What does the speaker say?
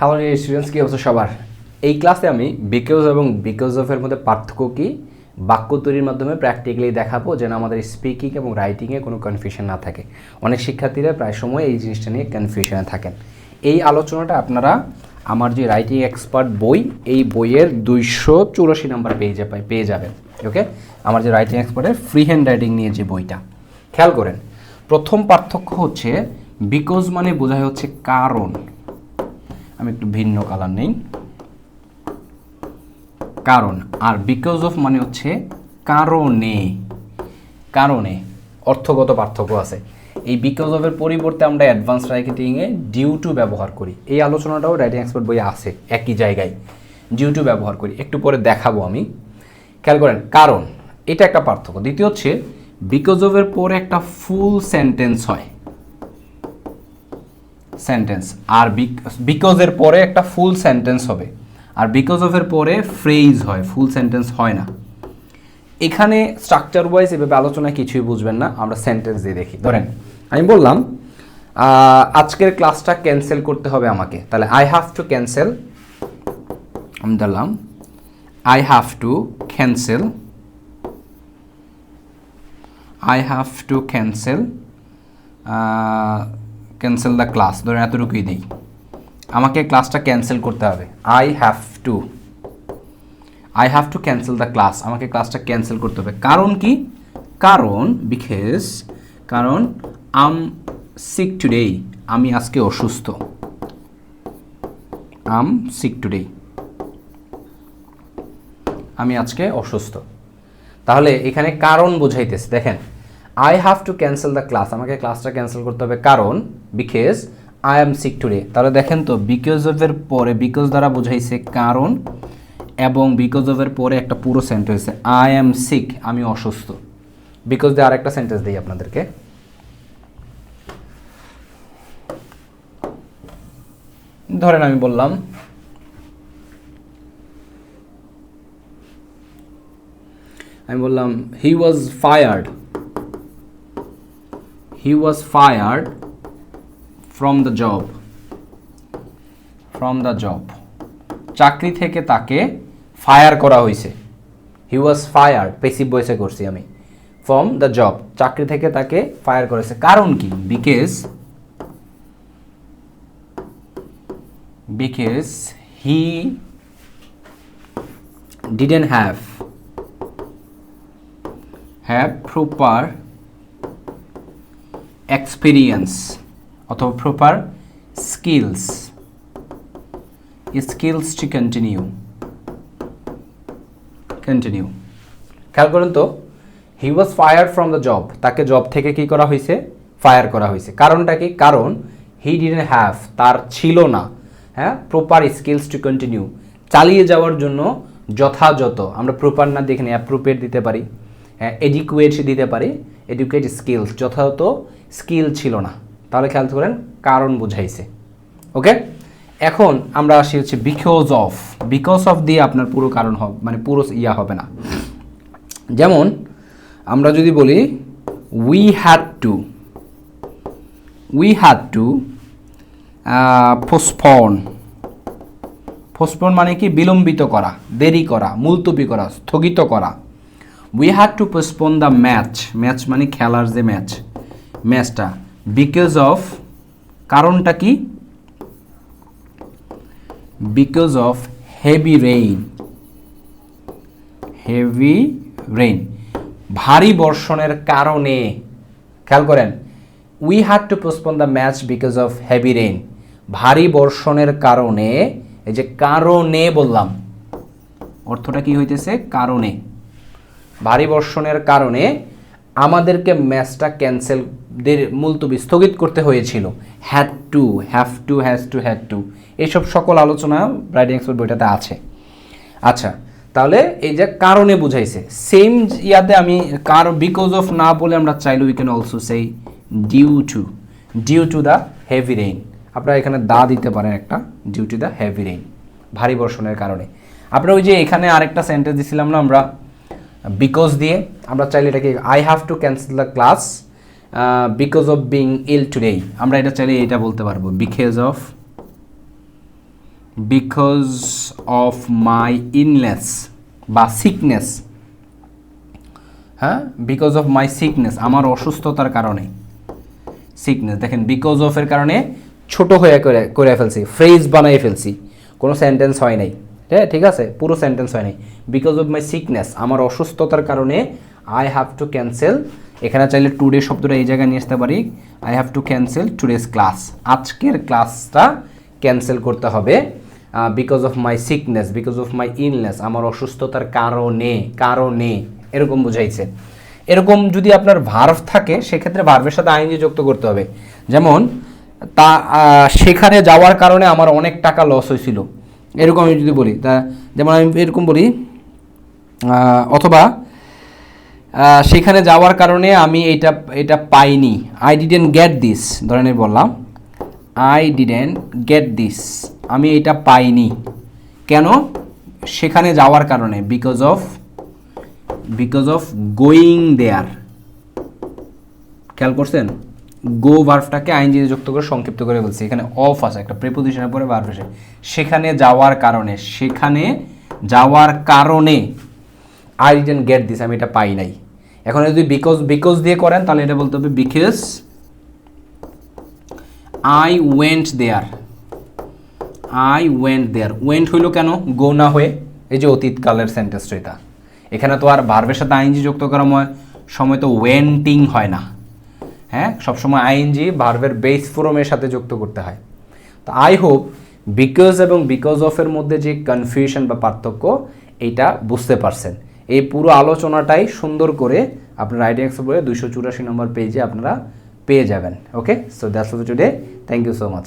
Hello students, কি অবস্থা সবার? এই ক্লাসে আমি বিকজ এবং বিকজ অফের মধ্যে পার্থক্য কী বাক্য তৈরির মাধ্যমে প্র্যাকটিক্যালি দেখাবো, যেন আমাদের স্পিকিং এবং রাইটিংয়ে কোনো কনফিউশন না থাকে। অনেক শিক্ষার্থীরা প্রায় সময় এই জিনিসটা নিয়ে কনফিউশনে থাকেন। এই আলোচনাটা আপনারা আমার যে রাইটিং এক্সপার্ট বই, এই বইয়ের 284 নাম্বার পেজে পেয়ে যাবেন। ওকে, আমার যে রাইটিং এক্সপার্টের ফ্রি হ্যান্ড রাইটিং নিয়ে যে বইটা, খেয়াল করেন। প্রথম পার্থক্য হচ্ছে বিকজ মানে বোঝায় হচ্ছে কারণ। আমি একটু ভিন্ন কালার নেই, কারণ। আর বিকজ অফ মানে হচ্ছে কারণে। কারণে অর্থগত পার্থক্য আছে। এই বিকজ অফের পরিবর্তে আমরা অ্যাডভান্স রাইটিংয়ে ডিউ টু ব্যবহার করি। এই আলোচনাটাও রাইটিং এক্সপার্ট বইয়ে আছে, একই জায়গায় ডিউ টু ব্যবহার করি, একটু পরে দেখাবো আমি। খেয়াল করেন, কারণ এটা একটা পার্থক্য। দ্বিতীয় হচ্ছে বিকজ অফের পরে একটা ফুল সেন্টেন্স হয়, সেন্টেন্স। আর বিকজের পরে একটা ফুল সেন্টেন্স হবে, আর বিকজ অফের পরে ফ্রেজ হয়, ফুল সেন্টেন্স হয় না। এখানে স্ট্রাকচার ওয়াইজ এভাবে আলোচনায় কিছুই বুঝবেন না, আমরা সেন্টেন্স দিয়ে দেখি। ধরেন আমি বললাম আজকের ক্লাসটা ক্যান্সেল করতে হবে আমাকে, তাহলে আই হ্যাভ টু ক্যান্সেল। আমি ধরলাম I have to cancel, I have to cancel cancel the class. ধরেন এতটুকুই দিই, আমাকে ক্লাসটা ক্যান্সেল করতে হবে। I have to cancel the class, আমাকে ক্লাসটা ক্যান্সেল করতে হবে। কারণ কি? কারণ আম সিক টুডে, আমি আজকে অসুস্থ। আম সিক টুডে, আমি আজকে অসুস্থ। তাহলে এখানে কারণ বোঝাইতেছে। দেখেন, I have to cancel the class, আমাকে ক্লাসটা ক্যান্সেল করতে হবে কারণ because I am sick today. তাহলে দেখেন তো, বিকজ অফের পরে বিকজ দ্বারা বোঝাইছে কারণ, এবং বিকজ অফের পরে একটা পুরো সেন্টেন্স আই এম সিক, আমি অসুস্থ। বিকজ দিয়ে আরেকটা সেন্টেন্স দিই আপনাদেরকে। ধরেন আমি বললাম হি ওয়াজ ফায়ার্ড ফ্রম দ্য জব। চাকরি থেকে তাকে ফায়ার করা হয়েছে। হি ওয়াজ ফায়ার্ড, পেসিভ ভয়েসে করছি আমি। ফ্রম দ্য জব, চাকরি থেকে তাকে ফায়ার করেছে। কারণ কি? Because he didn't have proper experience অথবা প্রপার স্কিলস টু কন্টিনিউ। খেয়াল করেন তো, হি ওয়াজ ফায়ার্ড ফ্রম দ্য জব, তাকে জব থেকে কি করা হয়েছে? ফায়ার করা হয়েছে। কারণটা কি? কারণ হি ডিডন্ট হ্যাভ, তার ছিল না, প্রপার স্কিলস টু কন্টিনিউ, চালিয়ে যাওয়ার জন্য যথাযথ। আমরা প্রপার না দেখে নিই, অ্যাপ্রোপ্রিয়েট দিতে পারি, এডিকুয়েট দিতে পারি, এডুকেট স্কিলস, যথাযথ স্কিল ছিল না। তাহলে খেয়াল করেন, কারণ বুঝাইছে। ওকে, এখন আমরা আসি হচ্ছে বিকজ অফ দিয়ে আপনার পুরো কারণ হবে, মানে পুরো হবে না। যেমন আমরা যদি বলি উই হ্যাড টু পোস্টপোন মানে কি? বিলম্বিত করা, দেরি করা, মুলতবি করা, স্থগিত করা। We had to postpone the match মানে খেলার যে ম্যাচটা। বিকজ অফ, কারণটা কি? বিকজ অফ হেভি রেইন, ভারী বর্ষণের কারণে। খেয়াল করেন, we had to postpone the match because of heavy rain, ভারী বর্ষণের কারণে। এই যে কারণে বললাম, অর্থটা কি হইতেছে? কারণে, ভারী বর্ষণের কারণে আমাদেরকে ম্যাচটা মুলতবি স্থগিত করতে হয়েছিল। হ্যাড টু এইসব সকল আলোচনা রাইটিং এক্সপার্ট বইটাতে আছে। আচ্ছা, তাহলে এই যে কারণে বুঝাইছে, সেম ইয়াতে আমি বিকজ অফ না বলে আমরা চাইলে উই ক্যান অলসো সেই due to the heavy rain. আপনারা এখানে দা দিতে পারেন একটা, due to the heavy rain, ভারী বর্ষণের কারণে। আপনারা ওই যে এখানে আরেকটা সেন্টেন্স দিছিলাম না আমরা বিকজ দিয়ে, আমরা চাইলে এটাকে I have to cancel the class because of being ill today, আমরা এটা চাইলে এটা বলতে পারবো because of because of my illness বা সিকনেস, হ্যাঁ, বিকজ অফ মাই সিকনেস, আমার অসুস্থতার কারণে। সিকনেস দেখেন বিকজ অফ এর কারণে ছোট হয়ে করে ফেলছি, ফ্রেজ বানিয়ে ফেলছি, কোনো সেন্টেন্স হয় নাই। হ্যাঁ ঠিক আছে, পুরো সেন্টেন্স হয় নাই। বিকজ অফ মাই সিকনেস, আমার অসুস্থতার কারণে আই হ্যাভ টু ক্যান্সেল, এখানে চাইলে টুডে শব্দটা এই জায়গায় নিয়ে আসতে পারি, I have to cancel today's class, আজকের ক্লাসটা ক্যান্সেল করতে হবে। Because of my sickness, because of my illness, আমার অসুস্থতার কারণে, কারণে এরকম বুঝাইছে। এরকম যদি আপনার ভার্ভ থাকে সেক্ষেত্রে ভার্ভের সাথে আইএনজি যুক্ত করতে হবে। যেমন তা সেখানে যাওয়ার কারণে আমার অনেক টাকা লস হয়েছিল, এরকম আমি যদি বলি, তা যেমন আমি এরকম বলি, অথবা সেখানে যাওয়ার কারণে আমি এটা পাইনি, আই ডিডেন্ট গেট দিস, ধরেন আমি বললাম আই ডিডেন্ট গেট দিস, আমি এটা পাইনি, কেন? সেখানে যাওয়ার কারণে, বিকজ অফ গোয়িং দেয়ার। খেয়াল করছেন, গো ভার্ভটাকে আইএনজি যুক্ত করে সংক্ষিপ্ত করে বলছি, এখানে অফ আছে, একটা প্রিপোজিশনের পরে ভার্ভ আসে, সেখানে যাওয়ার কারণে, সেখানে যাওয়ার কারণে আই ডিডেন্ট গেট দিস, আমি এটা পাই নাই। এখন যদি বিকজ দিয়ে করেন তাহলে এটা বলতে হবে because I went there, I went there, went হইল কেন? গো না হয়ে, এই যে অতীতকালের সেন্টেন্সটা এটা, এখানে তো আর ভার্ভের সাথে আইএনজি যুক্ত করার সময় তো ওয়েন্টিং হয় না, হ্যাঁ, সবসময় আইএনজি ভার্ভের বেস ফর্মের সাথে যুক্ত করতে হয়। তো আই হোপ বিকজ এবং বিকজ অফের মধ্যে যে কনফিউশন বা পার্থক্য এইটা বুঝতে পারছেন। এই পুরো আলোচনাটাই সুন্দর করে আপনার রাইটিং এক্সাম বইয়ে 284 নম্বর পেজে আপনারা পেয়ে যাবেন। Okay, so that's all today, thank you so much.